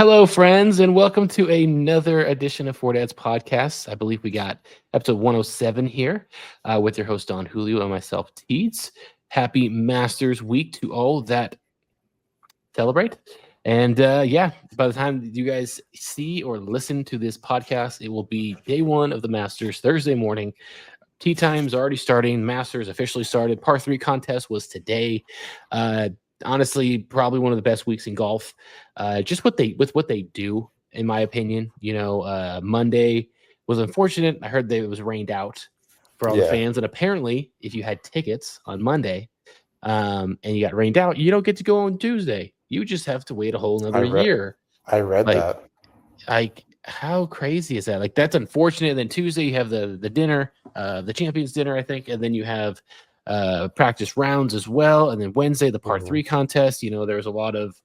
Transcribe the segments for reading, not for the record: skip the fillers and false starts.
Hello, friends, and welcome to another edition of Fore Podcast. I believe we got episode 107 here with your host, Don Julio, and myself, Teets. Happy Masters Week to all that celebrate. And by the time you guys see or listen to this podcast, it will be day one of the Masters, Thursday morning. Tee time's already starting. Masters officially started. Par 3 contest was today. Honestly, probably one of the best weeks in golf. Just what they do, in my opinion. Monday was unfortunate. I heard that it was rained out for all the Yeah, fans, and apparently, if you had tickets on Monday, and you got rained out, you don't get to go on Tuesday. You just have to wait a whole I another read year. I read Like, that. how crazy is that? Like, that's unfortunate. And then Tuesday you have the dinner, the champions dinner, I think, and then you have practice rounds as well. And then Wednesday the par Mhm. 3 contest. There's a lot of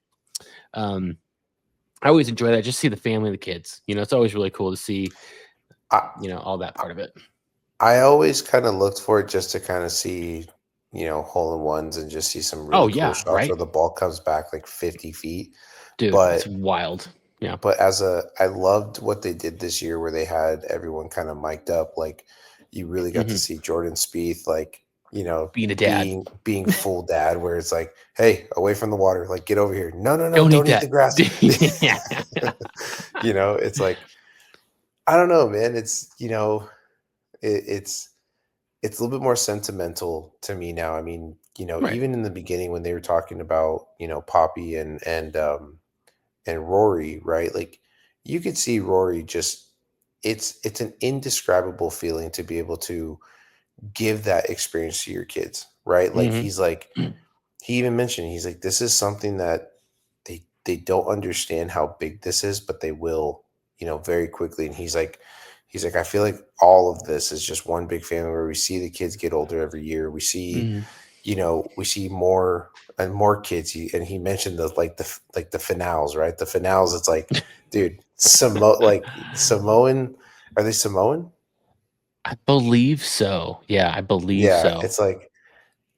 um I always enjoy that. Just see the family and the kids. It's always really cool to see, I all that part of it. I always kind of looked for it just to kind of see, hole in ones and just see some Oh really cool yeah, shots right, where the ball comes back like 50 feet. dude. It's But wild. Yeah. I loved what they did this year where they had everyone kind of mic'd up. Like you really got to Hmm. see Jordan Spieth, like, Being a dad. being full dad, where it's like, hey, away from the water, like get over here. No, no, no, Don't eat don't eat the that. grass. Yeah. It's like, I don't know, man. It's it's a little bit more sentimental to me now. I mean, Right. even in the beginning when they were talking about, Poppy and Rory, right? Like you could see Rory just it's an indescribable feeling to be able to give that experience to your kids, right? Like Hmm. he's like he even mentioned he's like this is something that they don't understand how big this is, but they will, very quickly. And he's like I feel like all of this is just one big family where we see the kids get older every year. We see, Hmm. we see more and more kids. And he mentioned the finales, right? The finales. It's like, dude, Samoan. Are they Samoan? I believe so. Yeah, I believe Yeah, so. it's like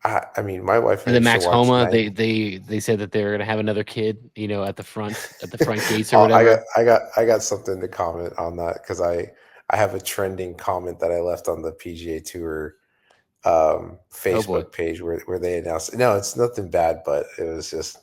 I mean, my wife And and I then used to Max watch Homa, night. they said that they're gonna have another kid, at the front gates or Oh, whatever. I got something to comment on that because I have a trending comment that I left on the PGA Tour Oh boy. Facebook page where they announced. No, it's nothing bad, but it was just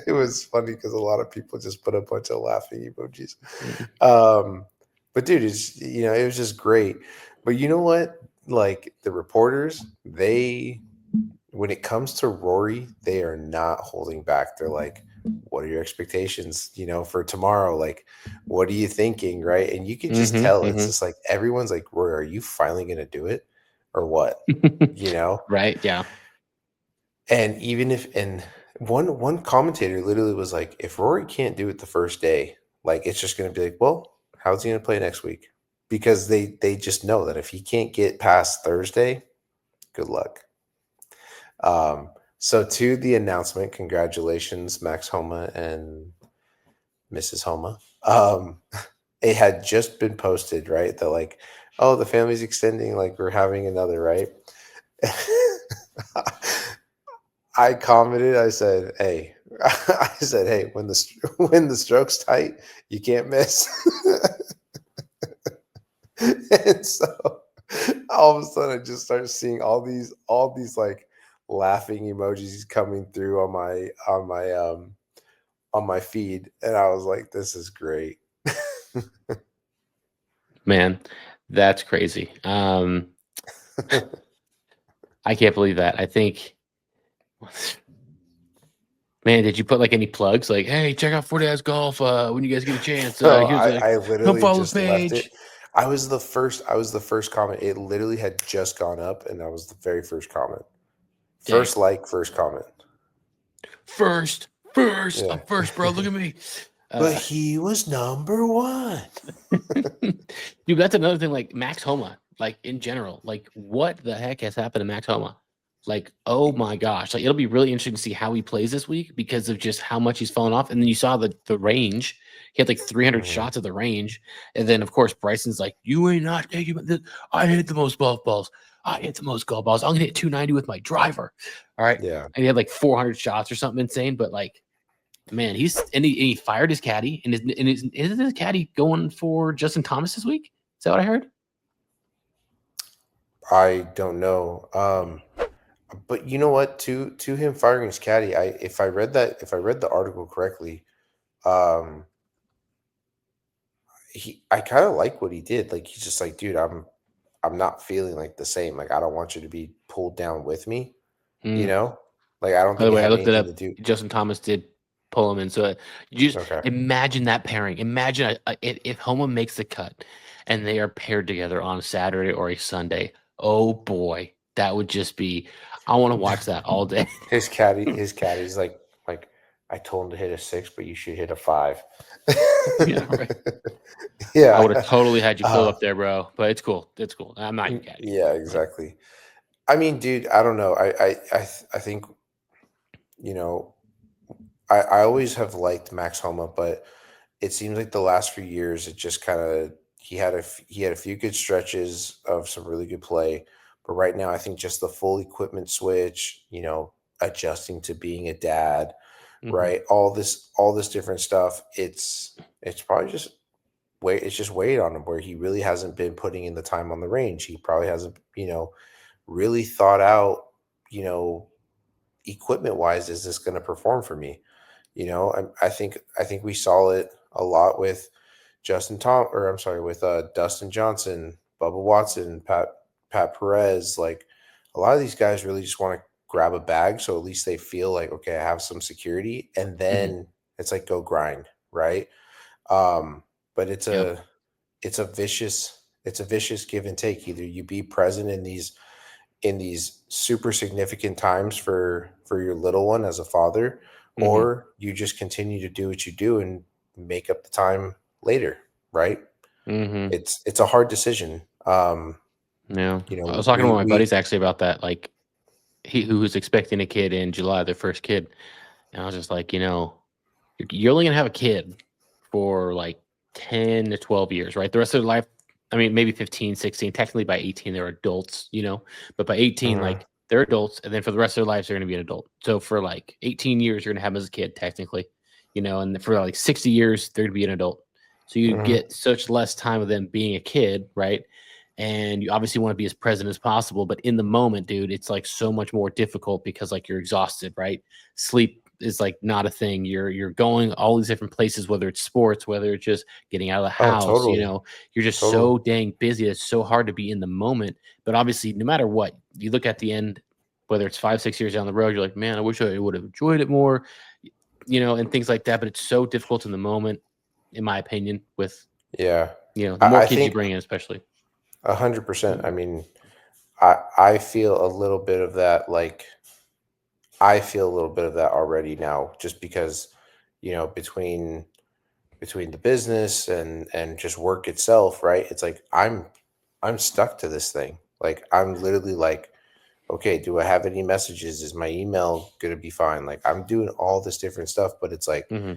it was funny because a lot of people just put a bunch of laughing emojis. Mm. Um, but dude, it was just great. But you know what? Like the reporters, when it comes to Rory, they are not holding back. They're like, what are your expectations, for tomorrow? Like, what are you thinking? Right. And you can just Mhm, tell it's mhm. just like everyone's like, Rory, are you finally gonna do it? Or what? You know? Right, yeah. And even if and one commentator literally was like, if Rory can't do it the first day, like it's just gonna be like, well, how's he gonna play next week? Because they just know that if he can't get past Thursday, good luck. Um, so to the announcement, congratulations, Max Homa and Mrs. Homa. It had just been posted, right? That like, oh, the family's extending, like we're having another, right? I commented, I said, hey, I said, hey, when when the stroke's tight, you can't miss. And so all of a sudden I just started seeing all these like laughing emojis coming through on my feed, and I was like, this is great. Man, that's crazy. I can't believe that. I think man, did you put, like, any plugs? Like, "Hey, check out Forte Golf, when you guys get a chance, So here's a I come literally follow the just left it. page." I was the first comment. It literally had just gone up, and that was the very first comment. Dang. First comment. First, first, Yeah. I'm first, bro, look at me. But Uh he was number one. Dude, that's another thing, like, Max Homa, like, in general, like, what the heck has happened to Max Homa? Like, oh my gosh, like, it'll be really interesting to see how he plays this week because of just how much he's fallen off, and then you saw the range. He had, like, 300 Mhm. shots at the range, and then, of course, Bryson's like, "You ain't not taking this I hit the most golf balls. I hit the most golf balls. I'm gonna hit 290 with my driver." All right? Yeah. And he had, like, 400 shots or something insane, but, like, Man, he fired his caddy, and isn't his caddy going for Justin Thomas this week? Is that what I heard? I don't know. But you know what? To him firing his caddy, if I read the article correctly, um, I kind of like what he did. Like he's just like, dude, I'm not feeling like the same. Like I don't want you to be pulled down with me. You Mm. know, like I don't By think the it way, I had looked it anything up. to do. Justin Thomas did pull him in. So you just Okay. imagine that pairing. Imagine if Homa makes the cut and they are paired together on a Saturday or a Sunday. Oh boy, that would just be. I want to watch that all day. His caddy's like I told him to hit a 6, but you should hit a 5. Yeah, right. I would have Yeah. totally had you pulled Uh, up there, bro. But it's cool. It's cool. I'm not your caddy, yeah, but like, exactly. I mean, dude, I don't know. I think you know I always have liked Max Homa, but it seems like the last few years it just kind of he had a few good stretches of some really good play, but right now I think just the full equipment switch, adjusting to being a dad, hmm right? All this different stuff. It's probably just wait. It's just weighed on him where he really hasn't been putting in the time on the range. He probably hasn't, really thought out, you know, equipment wise, is this going to perform for me? I think we saw it a lot with with Dustin Johnson, Bubba Watson, Pat Perez. Like a lot of these guys really just want to grab a bag, so at least they feel like, okay, I have some security, and hmm then it's like go grind, right? But Yep. it's a vicious give and take. Either you be present in these super significant times for your little one as a father, hmm or you just continue to do what you do and make up the time later, right? hmm It's a hard decision. Yeah. I was talking to one of my We buddies actually about that. Like he who was expecting a kid in July, their first kid. And I was just like, you're only gonna have a kid for like 10 to 12 years, right? The rest of their life, I mean, maybe 15, 16. Technically by 18, they're adults, but by 18, Mhm. like they're adults, and then for the rest of their lives, they're gonna be an adult. So for like 18 years, you're gonna have them as a kid, technically, and for like 60 years, they're gonna be an adult. So you Mhm. get such less time with them being a kid, right? And you obviously want to be as present as possible, but in the moment, dude, it's like so much more difficult because like you're exhausted, right? Sleep is like not a thing. You're going all these different places, whether it's sports, whether it's just getting out of the Oh, house, totally. you're just Totally. so dang busy. It's so hard to be in the moment. But obviously, no matter what, you look at the end, whether it's 5, 6 years down the road, you're like, man, I wish I would have enjoyed it more, and things like that. But it's so difficult in the moment, in my opinion, with Yeah. the more I kids you think bring in, especially. 100%. I mean, I feel a little bit of that. Like I feel a little bit of that already now, just because, between the business and just work itself, right? It's like I'm stuck to this thing. Like I'm literally like, okay, do I have any messages? Is my email gonna be fine? Like I'm doing all this different stuff, but it's like hmm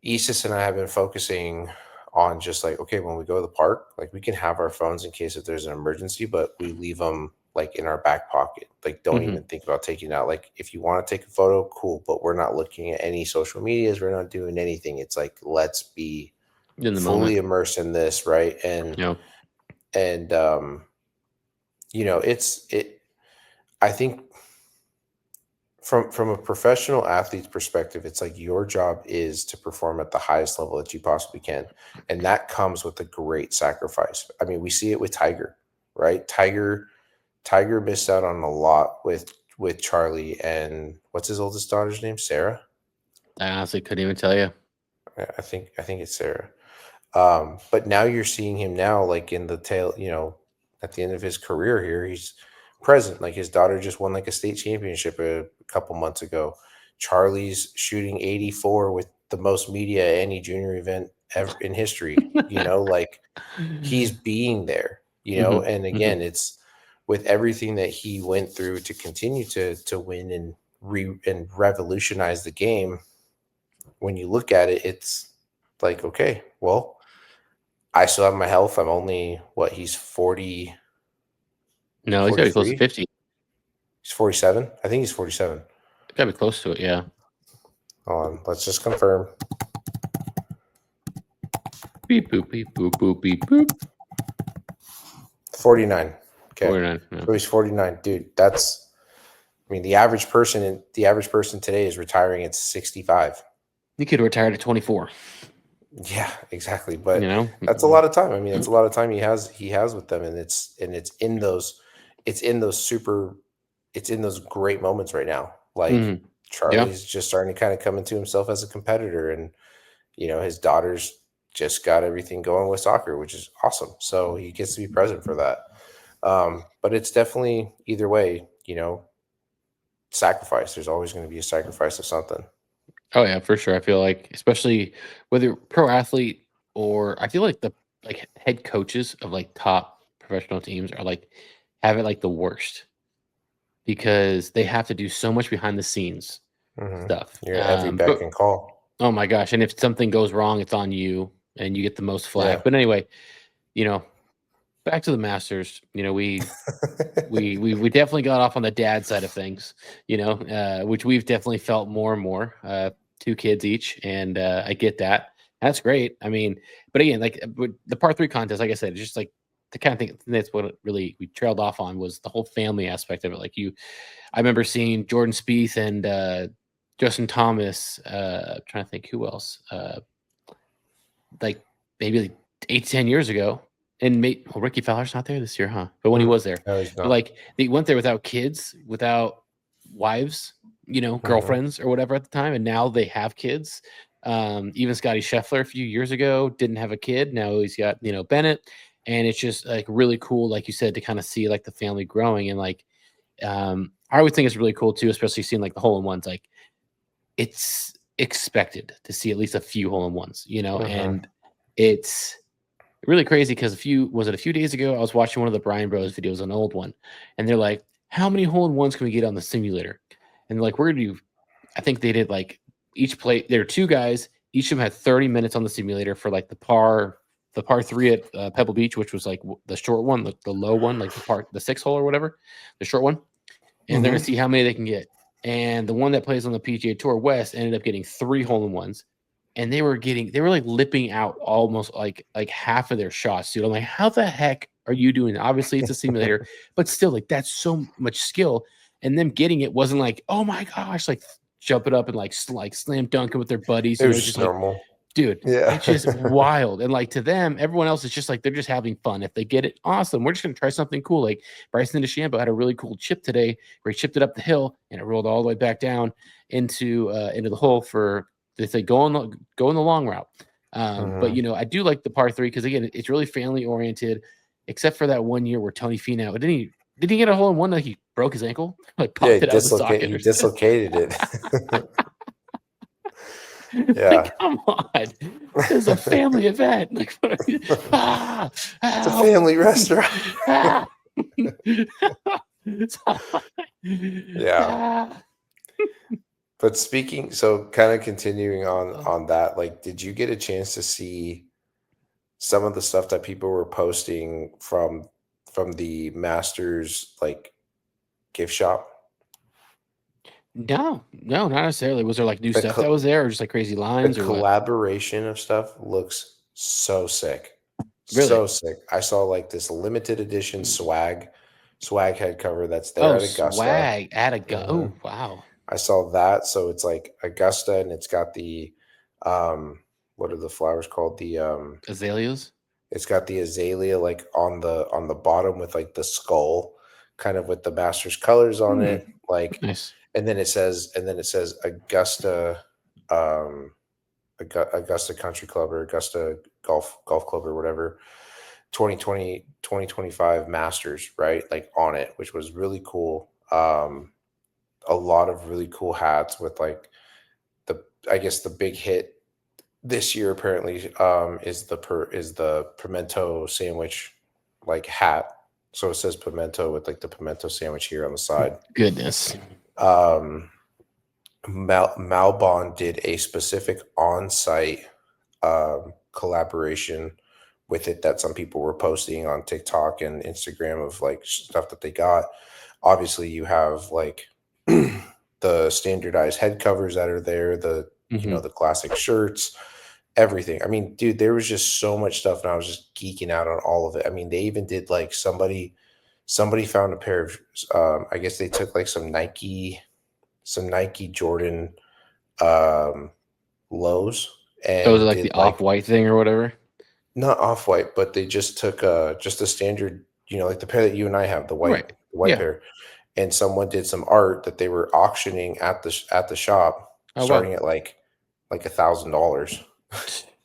Isis and I have been focusing on just like, okay, when we go to the park, like we can have our phones in case if there's an emergency, but we leave them like in our back pocket. Like, don't hmm even think about taking it out. Like, if you want to take a photo, cool, but we're not looking at any social medias. We're not doing anything. It's like, let's be In the fully moment. immersed in this, right? And Yeah. and it. I think from a professional athlete's perspective, it's like your job is to perform at the highest level that you possibly can, and that comes with a great sacrifice. I mean, we see it with Tiger, right? Tiger missed out on a lot with Charlie, and what's his oldest daughter's name? Sarah. I honestly couldn't even tell you. I think it's Sarah. But now you're seeing him now, like in the tail, at the end of his career here, he's present. Like his daughter just won like a state championship a couple months ago. Charlie's shooting 84 with the most media at any junior event ever in history. Like he's being there. hmm And hmm again, it's with everything that he went through to continue to win and revolutionize the game. When you look at it, it's like, okay, well, I still have my health. I'm only what he's 40, No, he's got to be close to 43. 50. He's 47. I think he's 47. Got to be close to it. Yeah. Hold on. Let's just confirm. Beep boop beep boop boop beep boop. 49. Okay. 49. Yeah. So he's 49. Dude, that's I mean, the average person today is retiring at 65. You could retire at 24. Yeah, exactly. You But know, that's a lot of time. I mean, it's a lot of time he has with them, and it's in those great moments right now. Like Mhm. Yeah. Charlie's just starting to kind of come into himself as a competitor, and his daughter's just got everything going with soccer, which is awesome. So he gets to be present for that. But it's definitely either way, sacrifice. There's always going to be a sacrifice of something. Oh yeah, for sure. I feel like, especially whether pro athlete or I feel like the head coaches of like top professional teams are like have it like the worst because they have to do so much behind the scenes Hmm. stuff. You're at every beck But and call. oh my gosh, and if something goes wrong, it's on you and you get the most Yeah. flack. But anyway, you know, back to the Masters. We definitely got off on the dad side of things, which we've definitely felt more and more. 2 kids each, and I get that. That's great. I mean, but again, like with the par three contest, like I said, it's just like the kind of thing that's what it really we trailed off on was the whole family aspect of it. I remember seeing Jordan Spieth and Justin Thomas. Trying to think who else. Like maybe like 8 to 10 years ago. And Ricky Fowler's not there this year, huh? But when he was there, No, he's but not. like they went there without kids, without wives, Hmm. girlfriends or whatever at the time, and now they have kids. Even Scotty Scheffler a few years ago didn't have a kid. Now he's got Bennett, and it's just like really cool, like you said, to kind of see like the family growing and like I always think it's really cool too, especially seeing like the hole in ones. Like it's expected to see at least a few hole in ones, Hmm. and it's really crazy because a few days ago I was watching one of the Brian Bros videos, an old one, and they're like, "How many hole in ones can we get on the simulator?" And they're like, "We're gonna do." I think they did like each play. There are 2 guys. Each of them had 30 minutes on the simulator for like the par three at Pebble Beach, which was like the short one, the low one, like the 6 hole or whatever, the short one, and they're gonna Hmm. see how many they can get. And the one that plays on the PGA Tour West ended up getting 3 hole in ones, and they were like lipping out almost like half of their shots, dude. I'm like, how the heck are you doing that? Obviously, it's a simulator, but still, like that's so much skill. And them getting it wasn't like, oh my gosh, like jump it up and like slam dunking with their buddies, It was just just like normal. dude, Yeah. it's just wild. And like to them, everyone else is just like they're just having fun. If they get it, awesome. We're just gonna try something cool. Like Bryson DeChambeau had a really cool chip today where he chipped it up the hill and it rolled all the way back down into the hole for they say go in the long route. But Hmm. I do like the par three because again, it's really family oriented, except for that one year where Tony Finau didn't he get a hole in one like he broke his ankle, like Yeah, popped it out of the socket he or something. dislocated it. Like, Yeah. come on. This is a family event. Like, It's a help. family restaurant. Ah. Yeah. Ah. But so kind of continuing on that, like, did you get a chance to see some of the stuff that people were posting from the Masters like gift shop? No, not necessarily. Was there like new The stuff that was there or just like crazy the lines or what? collaboration of stuff looks so sick. Really? So sick. I saw like this limited edition swag head cover that's there Oh, at Augusta. swag at a go. Hmm. Oh, wow. I saw that. So it's like Augusta, and it's got the um what are the flowers called? Azaleas? It's got the azalea like on the bottom with like the skull, kind of with the Masters colors on Hmm. it. Like, Nice. and then it says Augusta, um Augusta Country Club or Augusta Golf Club or whatever, 2025 Masters, right? Like on it, which was really cool. A lot of really cool hats with like I guess the big hit this year apparently is the pimento sandwich like hat. So it says pimento with like the pimento sandwich here on the side. Goodness. Um, Malbon did a specific on-site collaboration with it that some people were posting on TikTok and Instagram of like stuff that they got. Obviously, you have like the standardized head covers that are there, Mm-hmm. the classic shirts, everything. I mean, dude, there was just so much stuff, and I was just geeking out on all of it. I mean, they even did like somebody found a pair of I guess they took like some Nike Jordan um lows Those are and like the did like off-white thing or whatever. not off-white, but they just took just a standard, like the pair that you and I have, Right. the white Yeah. pair. And someone did some art that they were auctioning at the shop, Oh wow. starting at like $1,000.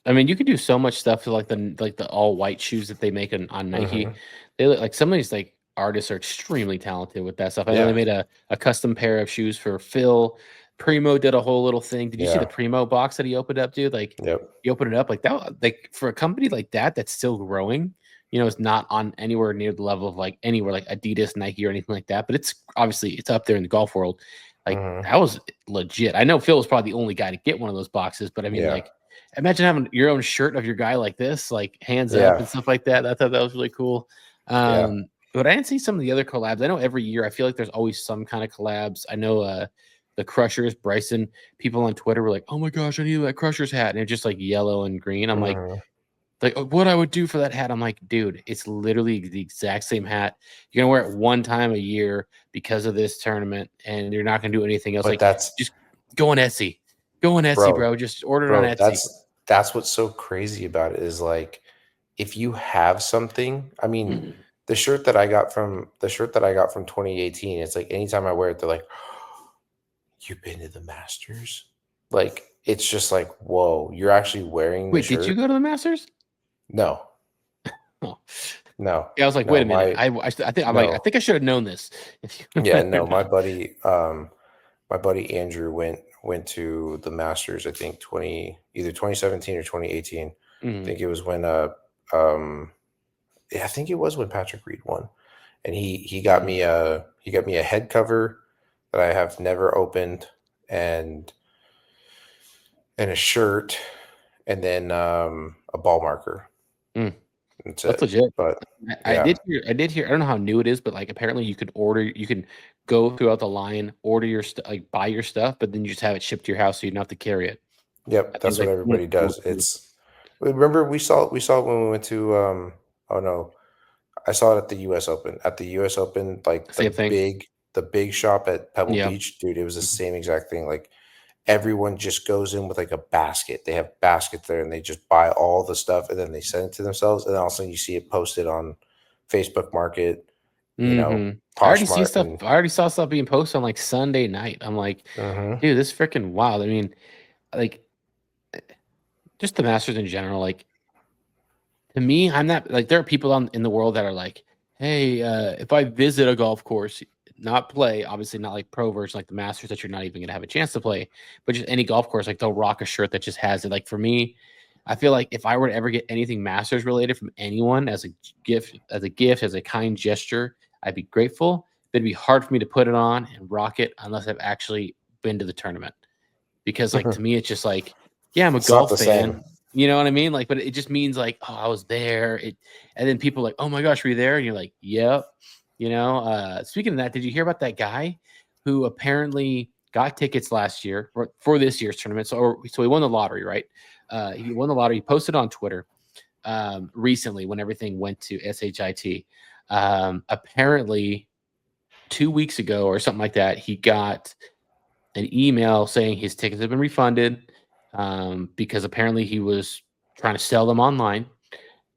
I mean, you could do so much stuff to like the all white shoes that they make on Nike. Hmm. They look like some of these like artists are extremely talented with that stuff. I know they Yeah, made a custom pair of shoes for Phil. Primo did a whole little thing. Did you see the yeah, Primo box that he opened up, dude? Like yep. you open it up like that, like for a company like that that's still growing. It's not on anywhere near the level of like anywhere like Adidas, Nike, or anything like that. But it's obviously it's up there in the golf world. Like Hmm. that was legit. I know Phil was probably the only guy to get one of those boxes, but I mean, Yeah, like imagine having your own shirt of your guy like this, like hands up yeah, and stuff like that. I thought that was really cool. yeah. But I didn't see some of the other collabs. I know every year I feel like there's always some kind of collabs. I know the Crushers, Bryson, people on Twitter were like, "Oh my gosh, I need that Crushers hat," and it's just like yellow and green. I'm Hmm. like what I would do for that hat. I'm like, dude, it's literally the exact same hat. You're gonna wear it one time a year because of this tournament, and you're not gonna do anything else. But Like, just go on Etsy, bro, bro. Just order it on bro, Etsy. that's what's so crazy about it is like if you have something, I mean, the shirt that I got from 2018, it's like anytime I wear it, they're like, "You've been to the Masters?" Like it's just like, "Whoa, you're actually wearing the Wait, did you shirt?" go to the Masters? No. Oh, No. yeah. I was like, wait No, a minute. my I no. think I should have known this. If you Yeah, went or no, not. my buddy Andrew went to the Masters, I think either 2017 or 2018. I Mhm, think it was when um yeah, I think it was when Patrick Reed won. And mhm, he got me a head cover that I have never opened, and a shirt, and then a ball marker. mm. That's That's it. legit. But I yeah. did hear. I did hear. I don't know how new it is, but like apparently you could order. You can go throughout the line, order your stuff, like buy your stuff, but then you just have it shipped to your house, so you don't have to carry it. I Yep, think it's that's what like one of everybody the coolest does. things. It's remember we saw it when we went to oh no, I saw it at the US Open. At the US Open, like Same thing. the big shop at Pebble Yeah. Beach, dude, it was the Mhm. same exact thing. Like everyone just goes in with like a basket. They have baskets there and they just buy all the stuff and then they send it to themselves. And then all of a sudden you see it posted on Facebook Market, I already see Poshmark stuff. and I already saw stuff being posted on like Sunday night. I'm like, mhm. dude, this freaking wild. I mean, like just the Masters in general. Like to me, I'm not like there are people in the world that are like, hey, if I visit a golf course, not play, obviously not like pro version like the Masters that you're not even gonna have a chance to play, but just any golf course, like they'll rock a shirt that just has it. Like for me, I feel like if I were to ever get anything Masters related from anyone gift, as a kind gesture, I'd be grateful. But it'd be hard for me to put it on and rock it unless I've actually been to the tournament because like to me it's just like yeah I'm a It's not golf the same. fan, you know what I mean, like but it just means like oh I was there it and then people are like oh my gosh were you there and you're like yep, speaking of that, did you hear about that guy who apparently got tickets last year for this year's tournament, so he won the lottery, right? He won the lottery. He posted on Twitter recently when everything went to shit. Apparently 2 weeks ago or something like that he got an email saying his tickets have been refunded because apparently he was trying to sell them online,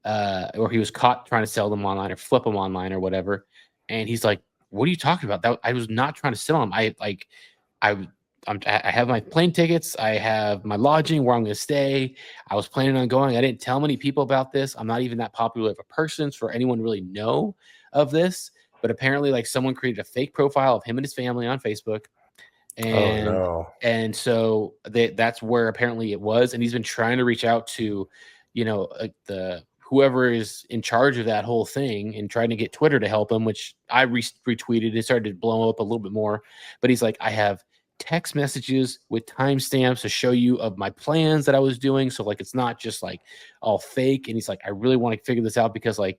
or he was caught trying to sell them online or flip them online or whatever. And he's like, "What are you talking about? That I was not trying to sell them. I I have my plane tickets. I have my lodging where I'm going to stay. I was planning on going. I didn't tell many people about this. I'm not even that popular of a person for anyone to really know of this. But apparently, like someone created a fake profile of him and his family on Facebook, Oh and no. so that's where apparently it was, and he's been trying to reach out to the whoever is in charge of that whole thing and trying to get Twitter to help him, which I retweeted. It started to blow up a little bit more, but he's like, I have text messages with timestamps to show you of my plans that I was doing, so like it's not just like all fake. And he's like, I really want to figure this out because like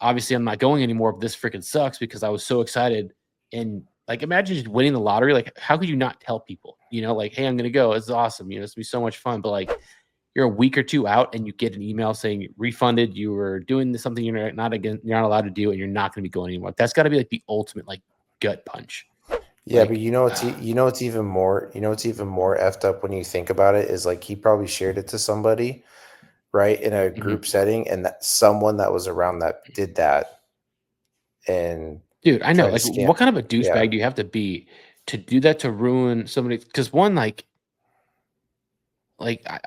obviously I'm not going anymore, but this freaking sucks because I was so excited and like imagine just winning the lottery. Like, how could you not tell people? Like, hey, I'm gonna go. It's awesome. It's gonna be so much fun. But like, you're a week or two out, and you get an email saying refunded. You were doing something you're not allowed to do, and you're not gonna be going anymore. That's got to be like the ultimate like gut punch. Yeah, but Like, it's even more it's even more effed up when you think about it is like he probably shared it to somebody, right, in a mhm. group setting, and that someone that was around that did that and Dude, I know. tried to Like, scam. what kind of a Yeah. douchebag do you have to be to do that to ruin somebody? Because one, like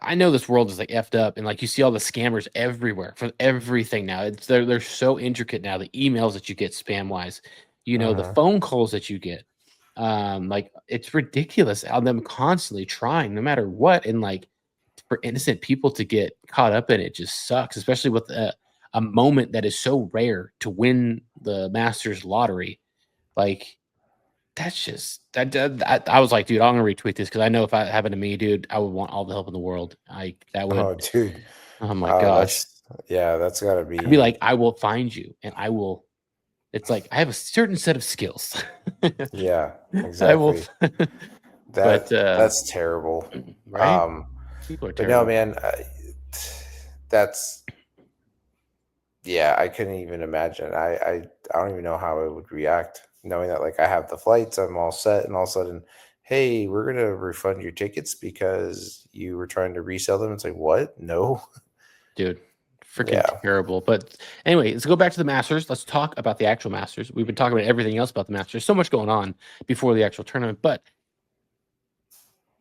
I know this world is like effed up, and like you see all the scammers everywhere for everything now. They're so intricate now. The emails that you get spam wise, the Mhm. phone calls that you get, like it's ridiculous on them constantly trying, no matter what, and like for innocent people to get caught up in it just sucks, especially with a moment that is so rare to win the Masters lottery. Like that's just I was like, dude, I'm gonna retweet this because I know if I happened to me, dude, I would want all the help in the world. That would Oh, dude. oh my gosh. That's gotta I'd be be. like, I will find you and I will it's like I have a certain set of skills. Yeah, I will exactly. but That's terrible. right? Um, People are but no, terrible. man, that's yeah. I couldn't even imagine. I don't even know how I would react knowing that like I have the flights, I'm all set, and all of a sudden, hey, we're gonna refund your tickets because you were trying to resell them. It's like what? No. Dude, freaking Yeah. terrible. But anyway, let's go back to the Masters. Let's talk about the actual Masters. We've been talking about everything else about the Masters. So much going on before the actual tournament. But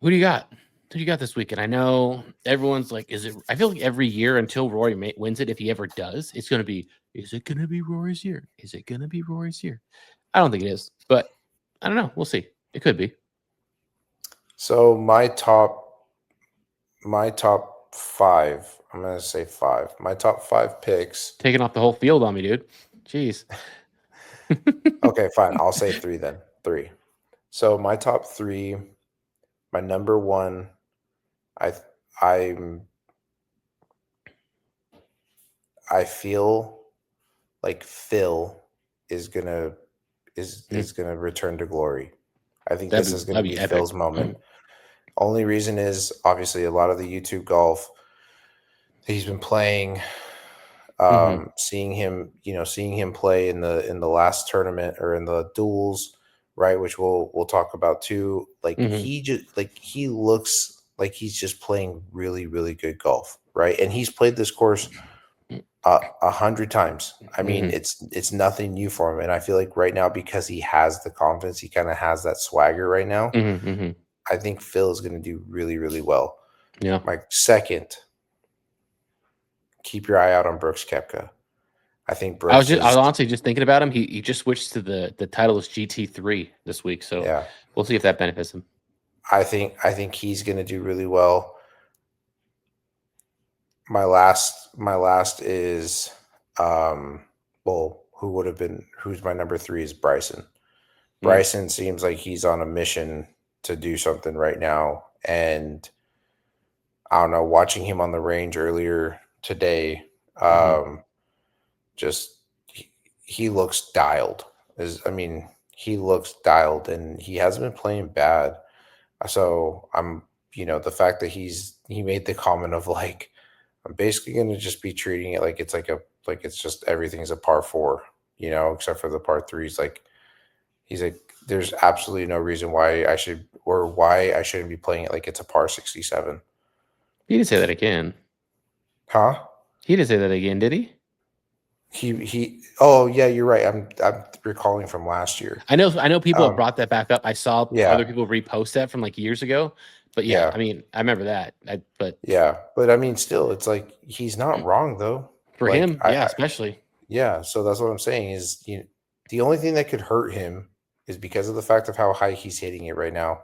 who do you got? Who do you got this weekend? I know everyone's like, is it? I feel like every year until Rory wins it, if he ever does, it's going to be, is it going to be Rory's year? Is it going to be Rory's year? I don't think it is, but I don't know. We'll see. It could be. So my top five. I'm gonna say five. My top five picks. Taking off the whole field on me, dude. Jeez. Okay, fine. I'll say three then. Three. So my top three. My number one. I I'm I feel like Phil is gonna Mm, is gonna return to glory. I think this that'd is be gonna that'd be be epic. Phil's moment. Only reason is obviously a lot of the YouTube golf that he's been playing, Hmm. seeing him play in the last tournament or in the duels, right? Which we'll talk about too. Like Hmm. he looks like he's just playing really really good golf, right? And he's played this course 100 times. I mean, Hmm. it's nothing new for him, and I feel like right now because he has the confidence, he kind of has that swagger right now. Hmm. Hmm. I think Phil is going to do really really well. Yeah. My second, keep your eye out on Brooks Koepka. I think Brooks I was is honestly just thinking about him. He just switched to the title is GT3 this week, so yeah. we'll see if that benefits him. I think he's going to do really well. My last is well, who's my number three is Bryson. Mm, Bryson seems like he's on a mission to do something right now, and I don't know. Watching him on the range earlier today, mhm, um, just he looks dialed. He looks dialed, and he hasn't been playing bad. So the fact that he made the comment of like, I'm basically going to just be treating it like like it's just everything's a par four, except for the par threes. Like he's like, there's absolutely no reason why I shouldn't be playing it like it's a par 67. he didn't say that again. Huh? He didn't say that again, did he? Oh yeah, you're right. I'm recalling from last year. I know people have Um, brought that back up. I saw yeah, other people repost that from like years ago, but yeah, yeah, I mean, I remember that. But yeah. But I mean, still, it's like he's not wrong though. for Like him, yeah, especially. yeah. So that's what I'm saying is the only thing that could hurt him is because of the fact of how high he's hitting it right now.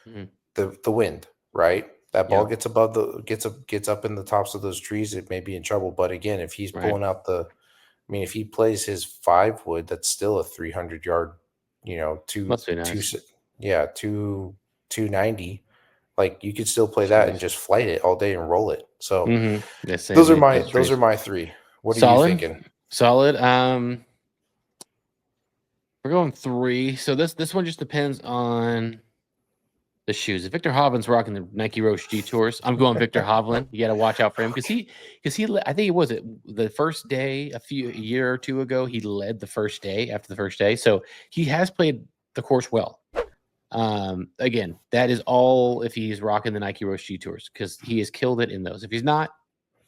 Mhm, The wind, right? That ball yeah, gets above gets up in the tops of those trees, it may be in trouble. But again, if he's right. pulling out if he plays his 5 wood, that's still a 300 yard, Must be nice. yeah, 290. Like you could still play that and Jeez. just flight it all day and roll it. So Yeah, same with those those are trees. my three. What are you Solid, thinking? solid. We're going 3. So this one just depends on the shoes. If Victor Hovland's rocking the Nike Roche G Tours, I'm going Victor Hovland. You got to watch out for him because he I think it was the first day a year or two ago he led the first day after the first day, so he has played the course well. Again, that is all if he's rocking the Nike Roche G Tours because he has killed it in those. If he's not,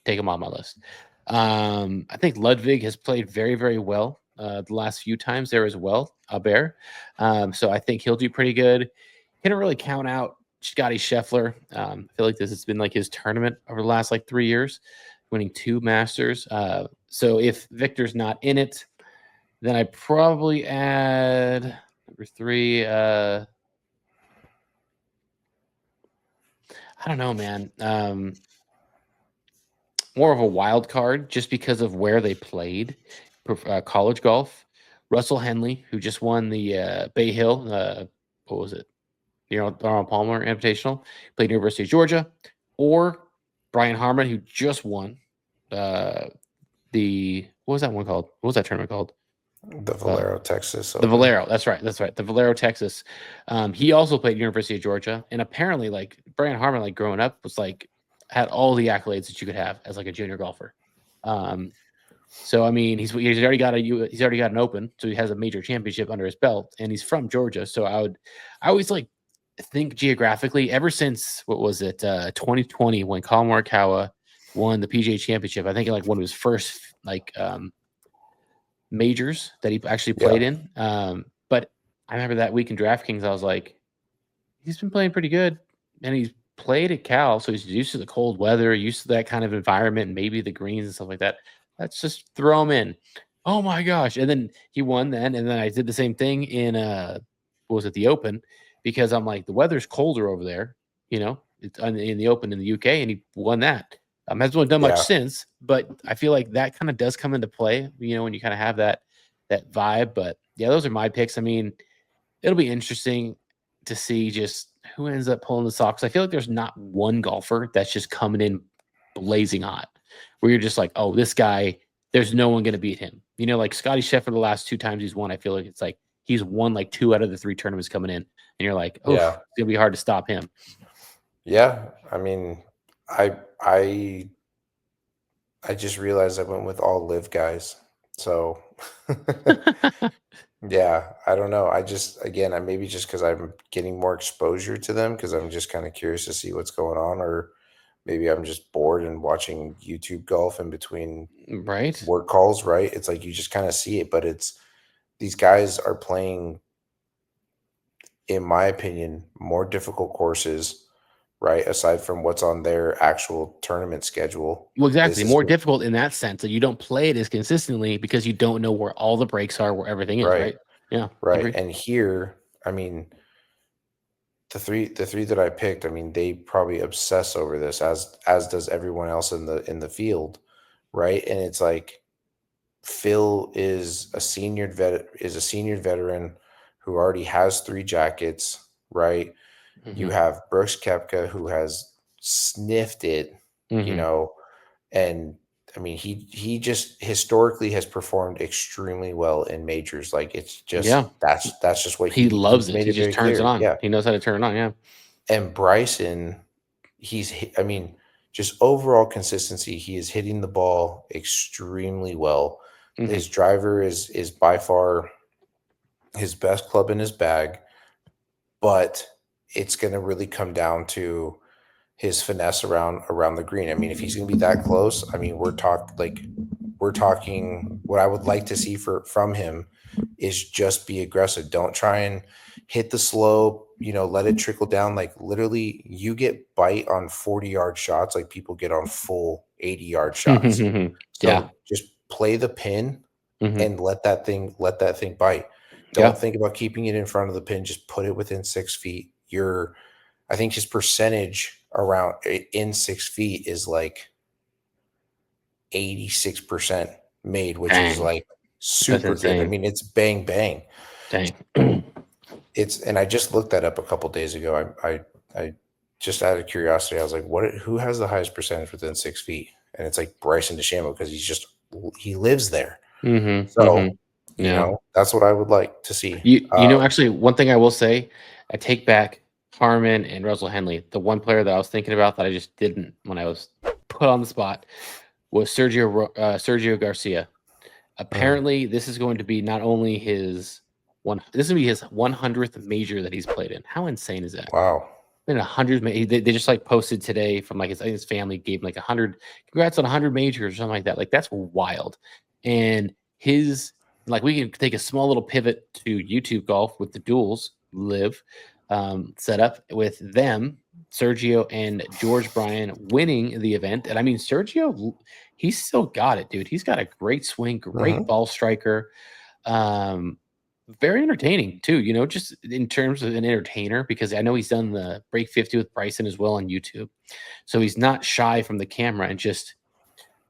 take him on my list. I think Ludwig has played very, very well the last few times there as well, Albert. So I think he'll do pretty good. Can't really count out Scotty Scheffler. I feel like this has been like his tournament over the last like 3 years, winning 2 Masters. So if Victor's not in it, then I probably add number 3. I don't know, man. More of a wild card just because of where they played college golf. Russell Henley, who just won the Bay Hill, what was it? The Arnold Palmer Invitational, played University of Georgia, or Brian Harman, who just won what was that one called? What was that tournament called? The Valero, Texas. The Valero. That's right. The Valero, Texas. He also played University of Georgia, and apparently, like Brian Harman, like growing up, was like had all the accolades that you could have as like a junior golfer. So I mean, he's already got an Open, so he has a major championship under his belt, and he's from Georgia. So I always like think geographically. Ever since what was it, 2020 when Colin Morikawa won the PGA Championship, I think like one of his first like majors that he actually played in. But I remember that week in DraftKings, I was like, he's been playing pretty good, and he's played at Cal, so he's used to the cold weather, used to that kind of environment, and maybe the greens and stuff like that. Let's just throw him in. Oh my gosh! And then he won then, and then I did the same thing in what was it, the Open, because I'm like the weather's colder over there, it's in the Open in the UK, and he won that. Hasn't really done much since, but I feel like that kind of does come into play, when you kind of have that vibe. But yeah, those are my picks. I mean, it'll be interesting to see just who ends up pulling the socks. I feel like there's not one golfer that's just coming in blazing hot, where you're just like, oh, this guy, there's no one going to beat him. Like Scotty Scheffler, the last 2 times he's won, I feel like it's like he's won like 2 out of the 3 tournaments coming in, and you're like, oh, it's gonna be hard to stop him. Yeah, I mean, I just realized I went with all live guys. So yeah, I don't know. I maybe just because I'm getting more exposure to them because I'm just kind of curious to see what's going on, or maybe I'm just bored and watching YouTube golf in between work calls, right? It's like you just kind of see it, but these guys are playing, in my opinion, more difficult courses, right? Aside from what's on their actual tournament schedule. Well, exactly. More difficult in that sense that you don't play it as consistently because you don't know where all the breaks are, where everything is, right? Yeah. Right. And here, I mean, the three that I picked, I mean, they probably obsess over this as does everyone else in the field, right? And it's like Phil is a senior veteran who already has 3 jackets, right? Mm-hmm. You have Brooks Koepka, who has sniffed it, and I mean, he just historically has performed extremely well in majors. Like it's just that's just what he loves it. He just turns it on. Yeah, he knows how to turn it on. Yeah. And Bryson, just overall consistency. He is hitting the ball extremely well. Mm-hmm. His driver is by far his best club in his bag, but it's going to really come down to his finesse around the green. I mean, if he's going to be that close, I mean, we're talking. What I would like to see from him is just be aggressive. Don't try and hit the slope. Let it trickle down. Like literally, you get bite on 40-yard shots, like people get on full 80-yard shots. So just play the pin and let that thing bite. Don't think about keeping it in front of the pin. Just put it within 6 feet. I think his percentage around in 6 feet is like 86% made, which is like super good. I mean, it's bang bang. Dang. And I just looked that up a couple days ago. I just out of curiosity, I was like, who has the highest percentage within 6 feet? And it's like Bryson DeChambeau because he lives there. So Yeah. That's what I would like to see. Actually, one thing I will say, I take back Harmon and Russell Henley. The one player that I was thinking about that I just didn't when I was put on the spot was Sergio Garcia. Mm, Apparently, this is going to be not only his one. This is going to be his 100th major that he's played in. How insane is that? wow. Been 100. They just like posted today from like his family gave him like 100. Congrats on 100 majors or something like that. Like that's wild. And his like we can take a small little pivot to YouTube golf with the duels live set up with them, Sergio and George Bryan winning the event. And I mean Sergio, he's still got it, dude. He's got a great swing, great Hmm. ball striker. Um, very entertaining too, just in terms of an entertainer, because I know he's done the Break 50 with Bryson as well on YouTube. So he's not shy from the camera and just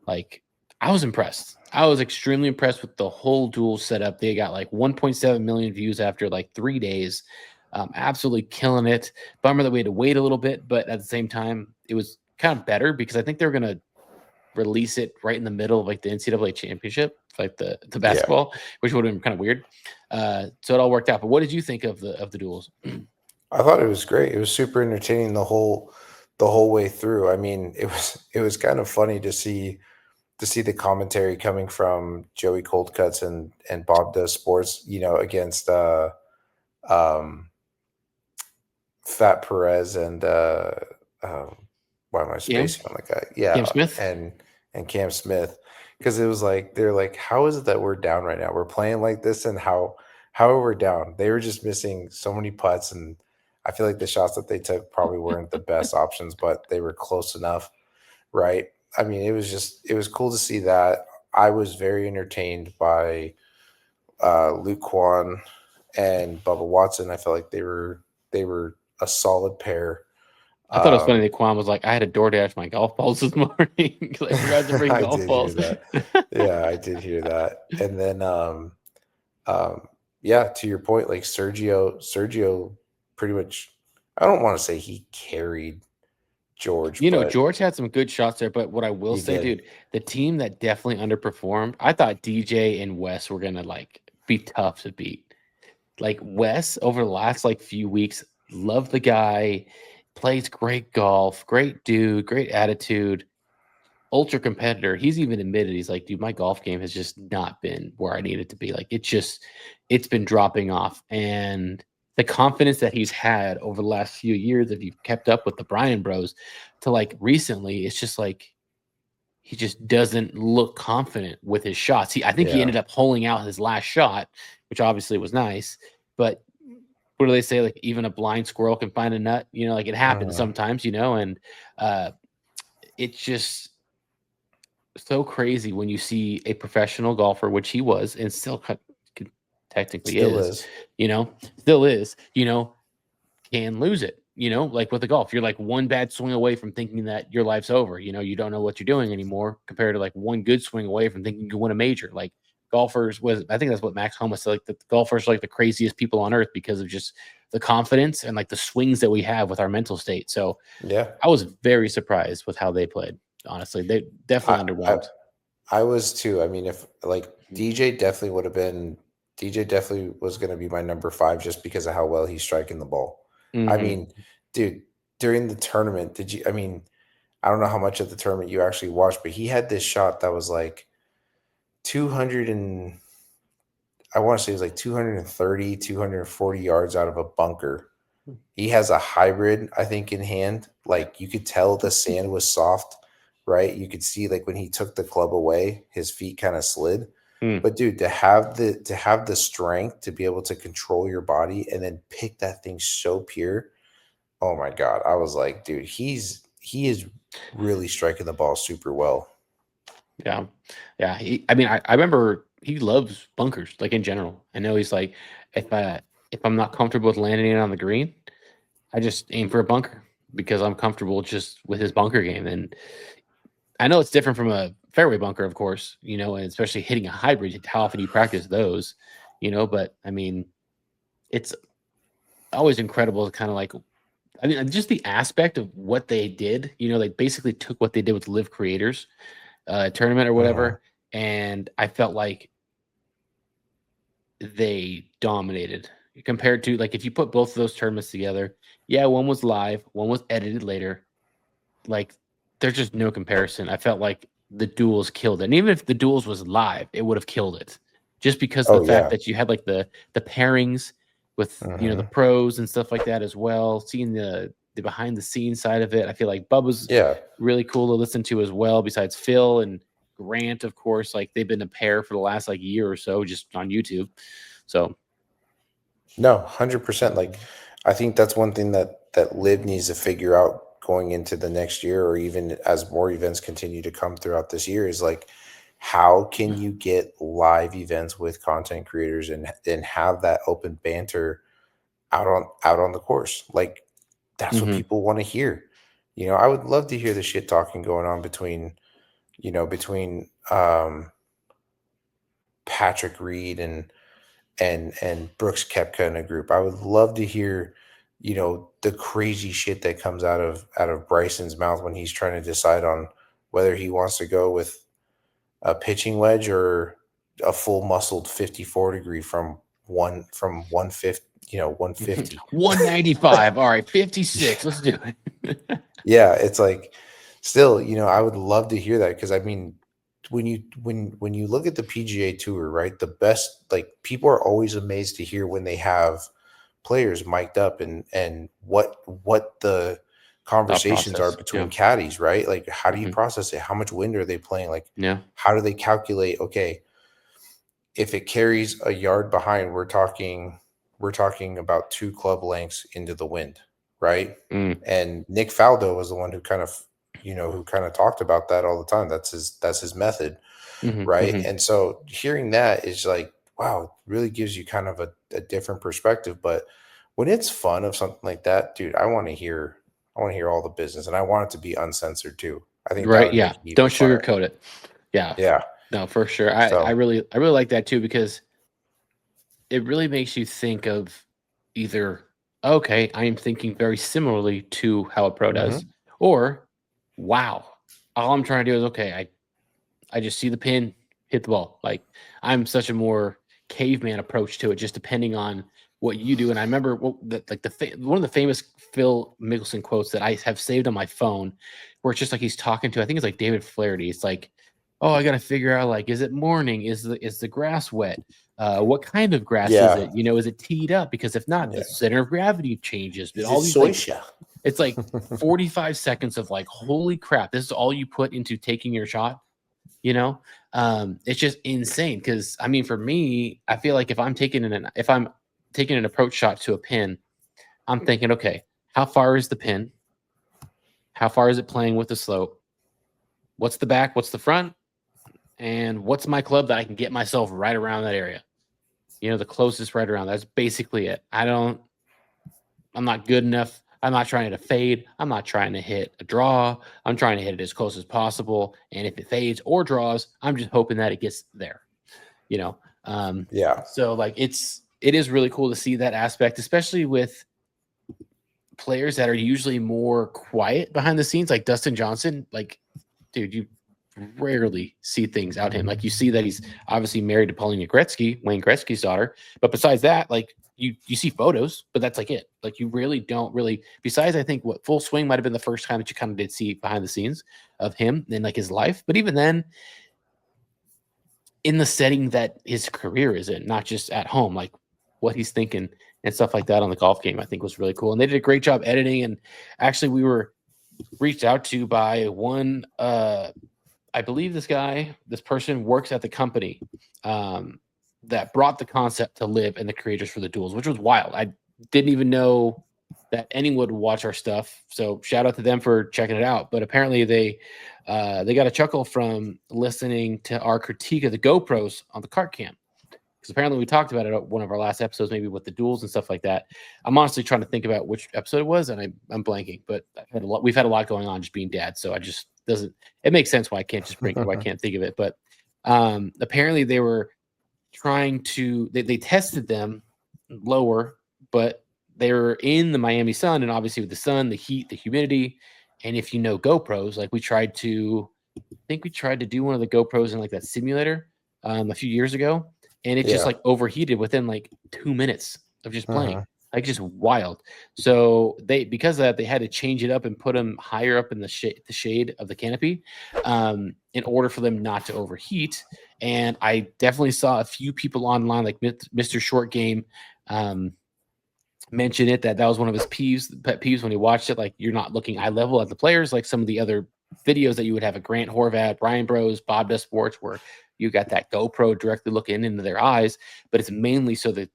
like I was impressed. I was extremely impressed with the whole duel setup. They got like 1.7 million views after like 3 days. Absolutely killing it. Bummer that we had to wait a little bit, but at the same time, it was kind of better because I think they're gonna release it right in the middle of like the NCAA championship, like the Yeah. basketball, which would have been kind of weird. So it all worked out. But what did you think of the duels? I thought it was great. It was super entertaining the whole way through. I mean, it was kind of funny to see the commentary coming from Joey Coldcuts and Bob Does Sports, against um Fat Perez and um, why am I Cam, spacing on the guy? Cam Yeah, Smith. and Cam Smith, because it was like they're like, how is it that we're down right now? We're playing like this, and how are we down? They were just missing so many putts, and I feel like the shots that they took probably weren't the best options, but they were close enough, right? I mean, it was cool to see that. I was very entertained by Luke Kwan and Bubba Watson. I felt like they were a solid pair. I thought it was funny Um, that Quan was like, I had to DoorDash my golf balls this morning because I forgot to bring I golf did hear balls. that. Yeah, I did hear that. And then, um, yeah, to your point, like Sergio, pretty much. I don't want to say he carried George, but George had some good shots there, but what I will he say, did. dude, the team that definitely underperformed, I thought DJ and Wes were gonna like be tough to beat. Like Wes over the last like few weeks, love the guy, plays great golf, great dude, great attitude, ultra competitor. He's even admitted he's like, dude, my golf game has just not been where I need it to be. Like it's been dropping off. And the confidence that he's had over the last few years, if you've kept up with the Bryan Bros, to like recently, it's just like he just doesn't look confident with his shots. I think he Yeah. ended up holing out his last shot, which obviously was nice. But what do they say? Like even a blind squirrel can find a nut. Like it happens Mhm. sometimes. And uh, it's just so crazy when you see a professional golfer, which he was, and still technically Still is, is. you know, still is, can lose it. Like with the golf, you're like one bad swing away from thinking that your life's over. You don't know what you're doing anymore compared to like one good swing away from thinking you can win a major. Like golfers was, I think that's what Max Homa said. Like the golfers are like the craziest people on earth because of just the confidence and like the swings that we have with our mental state. So Yeah. I was very surprised with how they played. Honestly, they I, definitely I underwhelmed. I was too. I mean, if like DJ definitely was going to be my number 5 just because of how well he's striking the ball. I Mm-hmm. mean, dude, during the tournament, did you? I mean, I don't know how much of the tournament you actually watched, but he had this shot that was like 200 and I want to say it was like 230, 240 yards out of a bunker. He has a hybrid, I think, in hand. Like you could tell the sand was soft, right? You could see like when he took the club away, his feet kind of slid. Mm. But dude, to have the strength to be able to control your body and then pick that thing so pure. Oh my God. I was like, dude, he is really striking the ball super well. Yeah. Yeah. I mean, I remember he loves bunkers, like in general. I know he's like, if I'm not comfortable with landing it on the green, I just aim for a bunker because I'm comfortable just with his bunker game. And I know it's different from a fairway bunker, of course, and especially hitting a hybrid. How often do you practice those? But I mean, it's always incredible to kind of like, I mean, just the aspect of what they did, they basically took what they did with Live Creators tournament or Mhm. whatever. And I felt like they dominated compared to like if you put both of those tournaments together. Yeah, one was live, one was edited later. Like there's just no comparison. I felt like the duels killed it. And even if the duels was live, it would have killed it. Just because of Oh the fact yeah. that you had like the pairings with the Hmm. pros and stuff like that as well. Seeing the behind the scenes side of it. I feel like Bubba's Yeah. really cool to listen to as well, besides Phil and Grant, of course. Like they've been a pair for the last like year or so just on YouTube. So No, 100%. Like, I think that's one thing that Liv needs to figure out going into the next year, or even as more events continue to come throughout this year, is like, how can you get live events with content creators and have that open banter out on the course? Like, that's what mhm. people want to hear. I would love to hear the shit talking going on between Patrick Reed and Brooks Koepka in a group. I would love to hear, the crazy shit that comes out of Bryson's mouth when he's trying to decide on whether he wants to go with a pitching wedge or a full muscled 54 degree from 150, 150. 195. All right, 56. Let's do it. Yeah, it's like still, I would love to hear that because I mean, when you look at the PGA Tour, right, the best like people are always amazed to hear when they have players mic'd up and what the Thought conversations are process. between Yeah. caddies, right? Like how do you Hmm. process it? How much wind are they playing? Like Yeah. how do they calculate, okay, if it carries a yard behind, we're talking about 2 club lengths into the wind, right? Mm. And Nick Faldo was the one who kind of talked about that all the time. That's his method, Hmm. right? Hmm. And so hearing that is like, wow, it really gives you kind of a different perspective. But when it's fun of something like that, dude, I want to hear all the business, and I want it to be uncensored too. I think that Right. would make Yeah. it even Don't funner. sugarcoat it. Yeah. Yeah. No, for sure. I So. really like that too because it really makes you think of either, okay, I am thinking very similarly to how a pro does, Mhm. or wow, all I'm trying to do is okay, I just see the pin, hit the ball. Like I'm such a more caveman approach to it, just depending on what you do. And I remember one of the famous Phil Mickelson quotes that I have saved on my phone, where it's just like he's talking to, I think it's like David Flaherty. It's like, oh, I got to figure out like, is it morning? Is the grass wet? What kind of grass is Yeah. it? Is it teed up? Because if not, the Yeah. center of gravity changes. But Is it all these like, Soisha? it's like 45 seconds of like, holy crap, this is all you put into taking your shot you know it's just insane because I mean for me I feel like if I'm taking an approach shot to a pin, I'm thinking, okay, how far is the pin, how far is it playing with the slope, what's the back, what's the front, and what's my club that I can get myself right around that area, the closest right around. That's basically it. I'm not good enough. I'm not trying to fade. I'm not trying to hit a draw. I'm trying to hit it as close as possible. And if it fades or draws, I'm just hoping that it gets there. You know, um, Yeah. so like it is really cool to see that aspect, especially with players that are usually more quiet behind the scenes, like Dustin Johnson. Like, dude, you rarely see things out him. Like you see that he's obviously married to Paulina Gretzky, Wayne Gretzky's daughter. But besides that, like you see photos, but that's like it. Like you really don't really. Besides, I think what Full Swing might have been the first time that you kind of did see behind the scenes of him and like his life. But even then, in the setting that his career is in, not just at home, like what he's thinking and stuff like that on the golf game, I think was really cool. And they did a great job editing. And actually, we were reached out to by one I believe this person works at the company um, that brought the concept to live and the creators for the duels, which was wild. I didn't even know that anyone would watch our stuff. So shout out to them for checking it out. But apparently they got a chuckle from listening to our critique of the GoPros on the cart cam. Because apparently we talked about it at one of our last episodes, maybe with the duels and stuff like that. I'm honestly trying to think about which episode it was, and I'm blanking. But we've had a lot going on just being dad, so I just doesn't. It makes sense why I can't why I can't think of it. But apparently they were trying to they tested them lower, but they were in the Miami sun, and obviously with the sun, the heat, the humidity, and if you know GoPros, like I think we tried to do one of the GoPros in like that simulator a few years ago, and it just Yeah. like overheated within like 2 minutes of just playing. Uh-huh. Like just wild. So because of that, they had to change it up and put them higher up in the shade of the canopy, in order for them not to overheat. And I definitely saw a few people online, like Mr. Short Game, mention it, that was one of his pet peeves when he watched it. Like, you're not looking eye level at the players, like some of the other videos that you would have a Grant Horvat, Brian Bros, Bob Does Sports, where you got that GoPro directly looking into their eyes, but it's mainly so that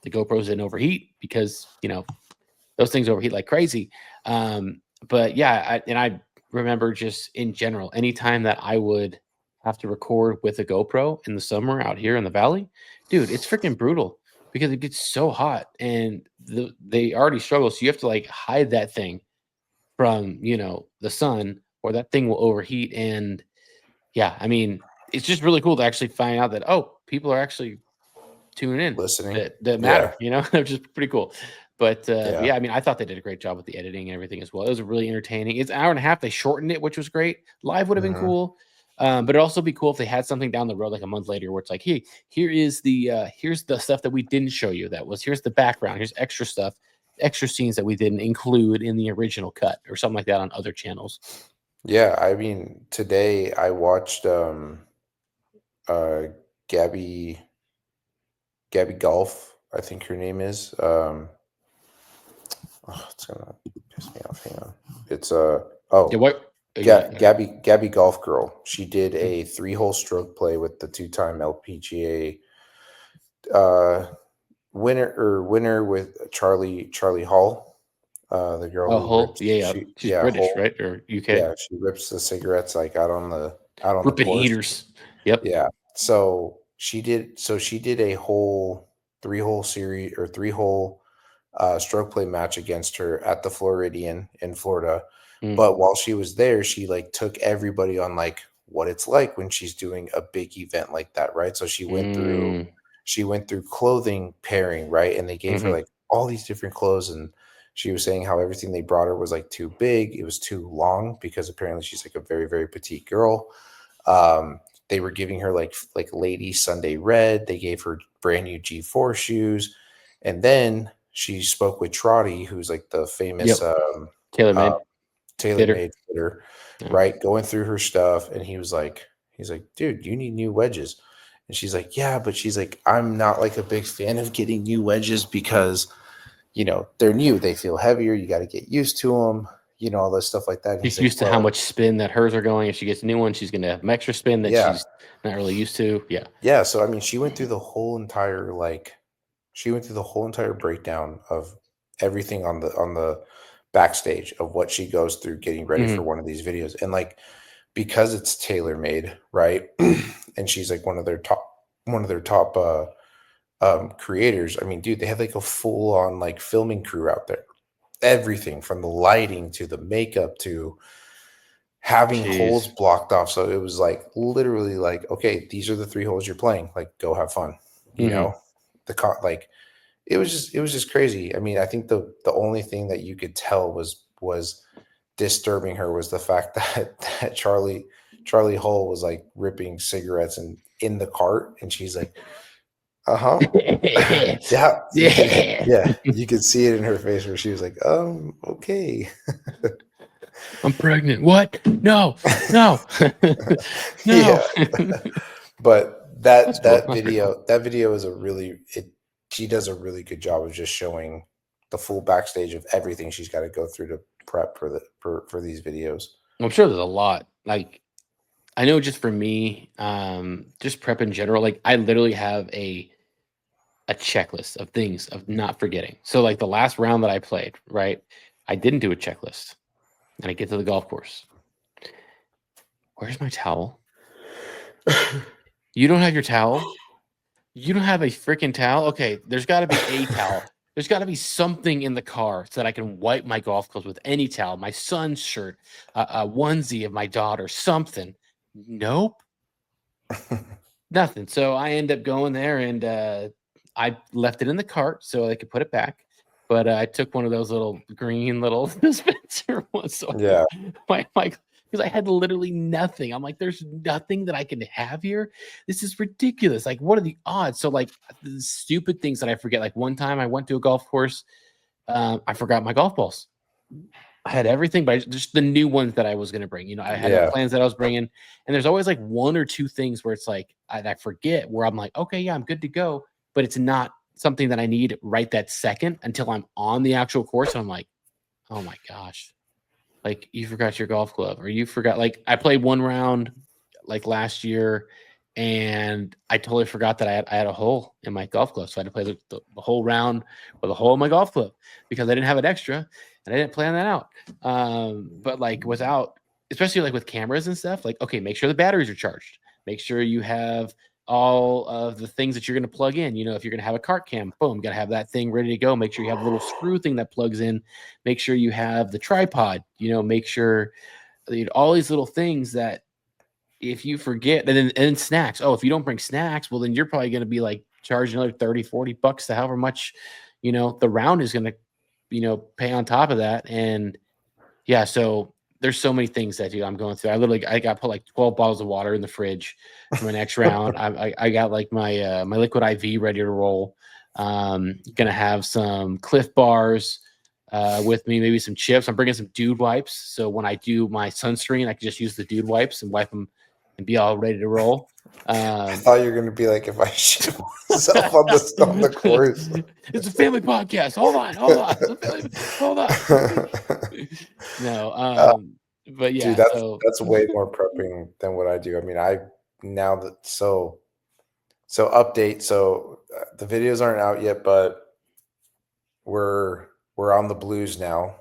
the GoPros didn't overheat, because those things overheat like crazy. But yeah, I remember just in general, anytime that I would have to record with a GoPro in the summer out here in the valley, dude, it's freaking brutal because it gets so hot, and they already struggle. So you have to like hide that thing from, the sun, or that thing will overheat. And yeah, I mean, it's just really cool to actually find out that, oh, people are actually tuning in Listening. that Yeah. matter, which is pretty cool. But Yeah. yeah, I mean, I thought they did a great job with the editing and everything as well. It was really entertaining. It's an hour and a half. They shortened it, which was great. Live would have been Mhm. cool. But it'd also be cool if they had something down the road, like a month later, where it's like, hey, here's the stuff that we didn't show you. Here's the background. Here's extra stuff, extra scenes that we didn't include in the original cut, or something like that on other channels. Yeah, I mean, today I watched uh Gabby Gabby Golf, I think her name is. Oh, it's gonna piss me off. Hang on. It's Yeah, what? Gabby Golf Girl. She did Mm. a 3-hole stroke play with the two-time LPGA uh winner with Charlie Hall. The girl Oh, who Hull. rips Yeah, yeah. She's British, Hole. right? Or UK? Yeah, she rips the cigarettes like out on the Ripping course. heaters. Yep. Yeah. So she did a whole 3-hole series or 3-hole stroke play match against her at the Floridian in Florida. Mm. But while she was there, she like took everybody on like what it's like when she's doing a big event like that, right? So Mm. she went through clothing pairing, right? And they gave her Mhm. like all these different clothes, and she was saying how everything they brought her was like too big, it was too long, because apparently she's like a very, very petite girl. They were giving her like Lady Sunday Red. They gave her brand new G4 shoes, and then she spoke with Trotty, who's like the famous Yep. Tailor uh, made. Fitter. TaylorMade fitter, Yeah. right? Going through her stuff, and he's like, dude, you need new wedges. And she's like, yeah, but she's like, I'm not like a big fan of getting new wedges because they're new, they feel heavier, you got to get used to them, all this stuff like that. And he's She's like, used to how well, much spin that hers are going. If she gets a new one, she's going to have extra spin that yeah, she's not really used to. Yeah. yeah. So I mean, she went through the whole entire breakdown of everything on the backstage of what she goes through getting ready for Mhm. one of these videos. And like, because it's tailor made, right? And she's like one of their top creators. I mean, dude, they have like a full on like filming crew out there. Everything from the lighting to the makeup to having holes Jeez. blocked off. So it was like literally like, okay, these are the 3 holes you're playing. Like, go have fun. You Mhm. know, like it was just crazy. I mean, I think the only thing that you could tell was disturbing her was the fact that Charlie Hull was like ripping cigarettes and in the cart, and she's like, uh-huh. Yeah, Yeah. yeah, you could see it in her face where she was like, okay. I'm pregnant. What? No. No. No. Yeah. But That's that cool. that That's pretty cool. video is she does a really good job of just showing the full backstage of everything she's got to go through to prep for these videos. I'm sure there's a lot. Like, I know just for me, just prep in general, like I literally have a checklist of things of not forgetting. So like the last round that I played, right? I didn't do a checklist. And I get to the golf course. Where's my towel? You don't have your towel? You don't have a freaking towel? Okay, there's got to be a towel. There's got to be something in the car so that I can wipe my golf clothes with any towel, my son's shirt, a onesie of my daughter, something. Nope, nothing. So I end up going there, and I left it in the cart so I could put it back. But I took one of those little green little dispenser ones, so I could Yeah. wipe my because I had literally nothing. I'm like, there's nothing that I can have here. This is ridiculous. Like, what are the odds? So, like, the stupid things that I forget. Like, one time I went to a golf course, I forgot my golf balls. I had everything, but just the new ones that I was going to bring. You know, I had Yeah. plans that I was bringing, and there's always like one or two things where it's like I forget, where I'm like, okay, yeah, I'm good to go, but it's not something that I need right that second until I'm on the actual course. And I'm like, oh my gosh, like you forgot your golf glove, or you forgot. Like I played one round like last year, and I totally forgot that I had a hole in my golf glove, so I had to play the whole round with a hole in my golf glove because I didn't have an extra and I didn't plan that out. But like without, especially like with cameras and stuff, like okay, make sure the batteries are charged. Make sure you have all of the things that you're going to plug in. You know, if you're going to have a cart cam, boom, got to have that thing ready to go. Make sure you have a little screw thing that plugs in. Make sure you have the tripod. You know, make sure all these little things that if you forget, and then snacks. Oh, if you don't bring snacks, well, then you're probably going to be like charging another 30, $40 to however much, you know, the round is going to, you know, pay on top of that. And yeah, so there's so many things that I'm going through. I got put like 12 bottles of water in the fridge for my next round. I got like my my liquid IV ready to roll. Gonna have some Cliff Bars with me, maybe some chips. I'm bringing some Dude Wipes, so when I do my sunscreen, I can just use the Dude Wipes and wipe them and be all ready to roll. I thought you were going to be like, if I shit myself on the course. It's a family podcast. Hold on. Hold on. No, but yeah, Dude, that's way more prepping than what I do. I mean, now that so update. So the videos aren't out yet, but we're on the Blues now.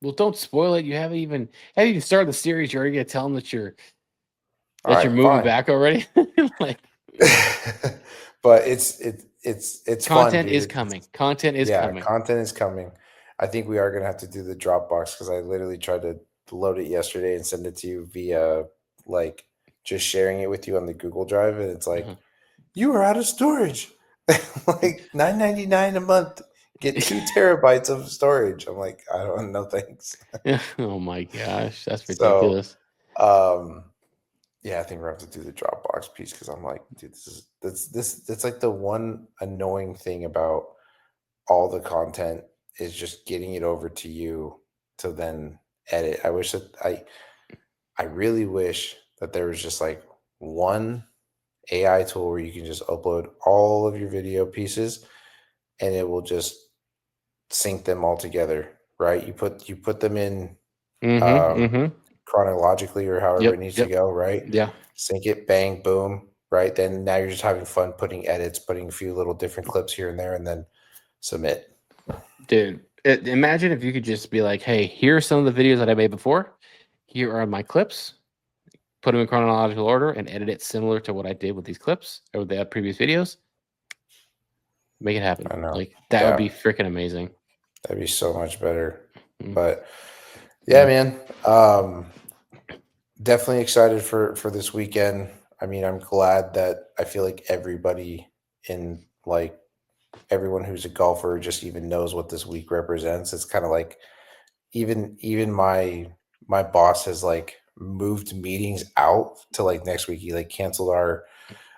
well, don't spoil it. You haven't even started the series. You're already gonna tell them that you're All right, moving fine. back already. Like, but it's fun, content dude. is coming. Content is coming. Content is coming. I think we are gonna have to do the Dropbox because I literally tried to load it yesterday and send it to you via like just sharing it with you on the Google Drive, and it's like you are out of storage. Like $9.99 a month, get 2 terabytes of storage. I'm like, I don't know, thanks. Oh my gosh, that's So, ridiculous. yeah, I think we're gonna have to do the Dropbox piece because I'm like, dude, that's like the one annoying thing about all the content is just getting it over to you to then edit. I wish that I really wish that there was just like one AI tool where you can just upload all of your video pieces and it will just sync them all together, right? You put them in chronologically or however it needs to go, right? Yeah. Sync it, bang, boom, right? Then now you're just having fun putting edits, putting a few little different clips here and there, and then submit. Dude, imagine if you could just be like, hey, here are some of the videos that I made before. Here are my clips. Put them in chronological order and edit it similar to what I did with these clips or the previous videos. Make it happen. I know. Like that would be freaking amazing. That'd be so much better. But yeah, man. Definitely excited for this weekend. I mean, I'm glad that I feel like everybody in like everyone who's a golfer just even knows what this week represents. It's kind of like even my boss has like moved meetings out to like next week. He like canceled our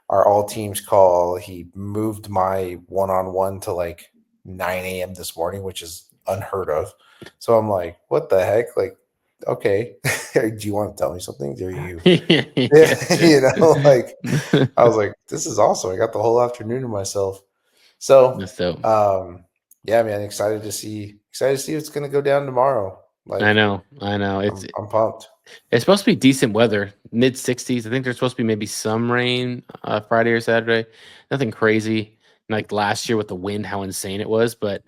all teams call. He moved my one-on-one to like 9 a.m. this morning, which is unheard of. So I'm like, what the heck? Like, okay, do you want to tell me something? Do you, you know, like I was like, this is awesome. I got the whole afternoon to myself. So, yeah, man, excited to see what's going to go down tomorrow. Like, I know. I'm pumped. It's supposed to be decent weather, mid 60s. I think there's supposed to be maybe some rain Friday or Saturday. Nothing crazy like last year with the wind, how insane it was. But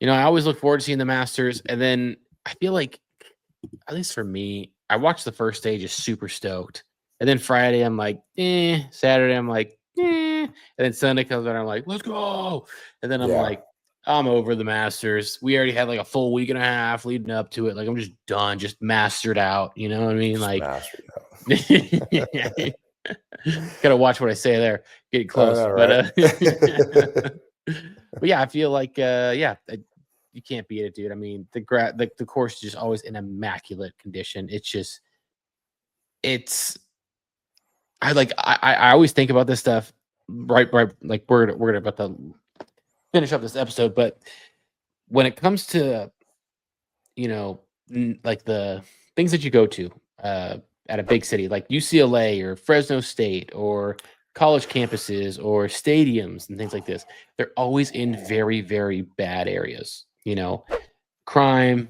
you know, I always look forward to seeing the Masters, and then I feel like, at least for me, I watched the first day just super stoked, and then Friday I'm like, Saturday I'm like, and then Sunday comes around, I'm like, let's go, and then I'm like, I'm over the Masters. We already had like a full week and a half leading up to it. Like I'm just done, just mastered out. You know what I mean? Like, gotta watch what I say there. Getting close, know, right? but yeah, I feel like you can't beat it, dude. I mean, the course is just always in immaculate condition. It's just it's I always think about this stuff right like we're about to finish up this episode, but when it comes to like the things that you go to uh, at a big city like UCLA or Fresno State or college campuses or stadiums and things like this, they're always in very, very bad areas. Crime,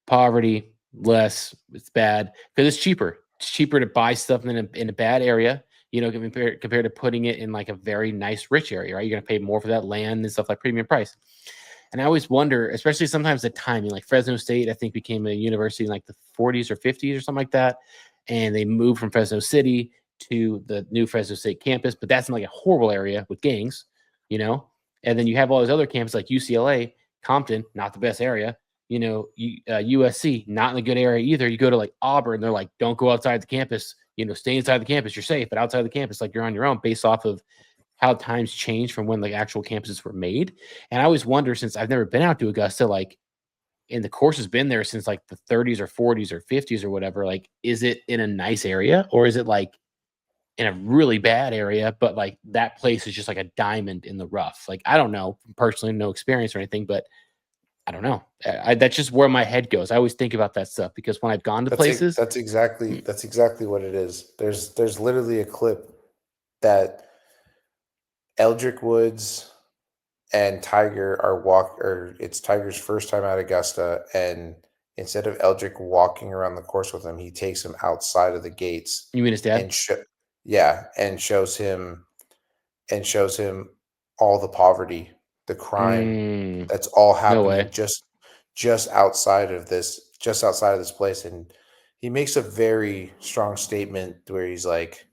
poverty, less. It's bad because it's cheaper. It's cheaper to buy stuff in a bad area. Compared to putting it in like a very nice, rich area, right? You're gonna pay more for that land and stuff like premium price. And I always wonder, especially sometimes the timing, like Fresno State, I think became a university in like the 40s or 50s or something like that. And they moved from Fresno City to the new Fresno State campus, but that's in like a horrible area with gangs, you know? And then you have all those other campuses like UCLA, Compton, not the best area, USC, not in a good area either. You go to like Auburn, they're like, don't go outside the campus, stay inside the campus, you're safe, but outside the campus, like you're on your own based off of how times changed from when the actual campuses were made. And I always wonder, since I've never been out to Augusta, like, and the course has been there since like the 30s or 40s or 50s or whatever, like, is it in a nice area or is it like in a really bad area, but like that place is just like a diamond in the rough? Like, I don't know, personally, no experience or anything, but I don't know. That's just where my head goes. I always think about that stuff because when I've gone to places, That's exactly what it is. There's literally a clip that Eldrick Woods and Tiger it's Tiger's first time at Augusta, and instead of Eldrick walking around the course with him, he takes him outside of the gates you mean his dad? and and shows him all the poverty, the crime that's all No happening way. just outside of this place. And he makes a very strong statement where he's like,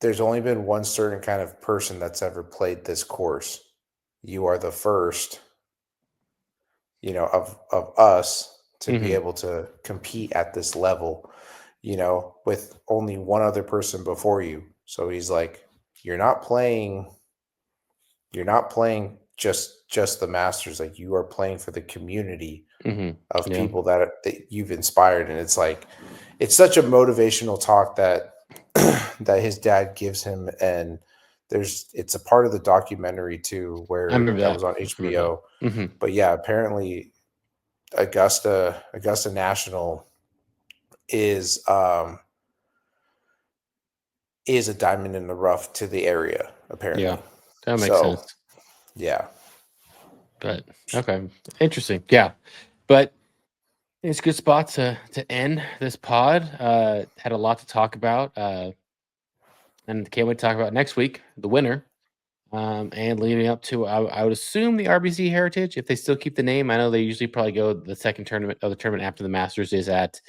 there's only been one certain kind of person that's ever played this course. You are the first, of us to be able to compete at this level, with only one other person before you. So he's like, you're not playing just the Masters. Like, you are playing for the community of Yeah. people that you've inspired. And it's like, it's such a motivational talk that that his dad gives him. And it's a part of the documentary too, where I remember that was on HBO. Mm-hmm. But yeah, apparently Augusta National is a diamond in the rough to the area, apparently. Yeah, that makes sense. Yeah. But okay, interesting. Yeah, but it's a good spot to end this pod. Had a lot to talk about, and can't wait to talk about next week, the winner, and leading up to I would assume the RBC Heritage, if they still keep the name. I know they usually probably go the second tournament of the tournament after the Masters is at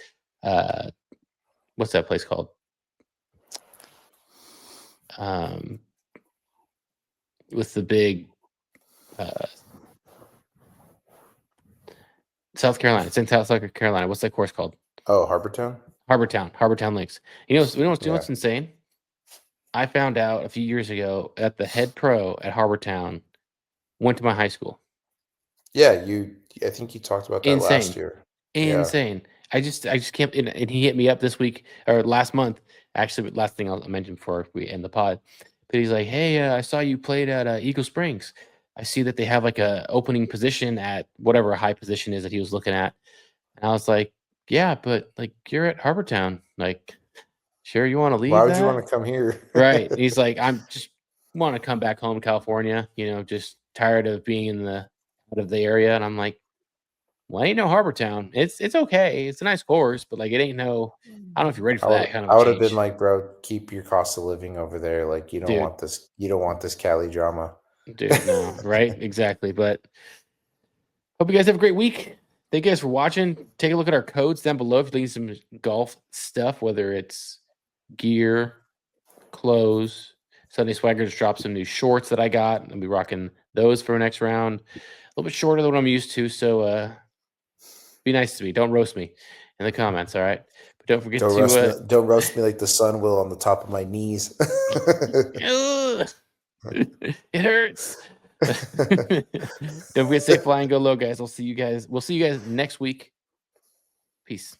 what's that place called? With the big South Carolina. It's in South Carolina. What's that course called? Oh, Harbortown Links. What's insane? I found out a few years ago that the head pro at Harbortown went to my high school. Yeah, I think you talked about that last year. Insane. Yeah. I just can't. And he hit me up this week or last month. Actually, last thing I'll mention before we end the pod. But he's like, "Hey, I saw you played at Eagle Springs. I see that they have like a opening position at whatever high position is that he was looking at." And I was like, "Yeah, but like you're at Harbortown. Like, sure you want to leave? Why would you want to come here?" Right. And he's like, "I'm just want to come back home to California. Just tired of being out of the area." And I'm like, well, ain't no Harbortown. It's okay. It's a nice course, but like it ain't no. I don't know if you're ready for that kind of. I would have been like, bro, keep your cost of living over there. Like, you don't want this. You don't want this Cali drama, dude. No, right? Exactly. But hope you guys have a great week. Thank you guys for watching. Take a look at our codes down below if you need some golf stuff, whether it's gear, clothes. Sunday Swagger just dropped some new shorts that I got. I'll be rocking those for next round. A little bit shorter than what I'm used to, so be nice to me. Don't roast me in the comments, all right? But don't forget don't roast me like the sun will on the top of my knees. It hurts. Don't forget to stay fly and go low, guys. We'll see you guys next week. Peace.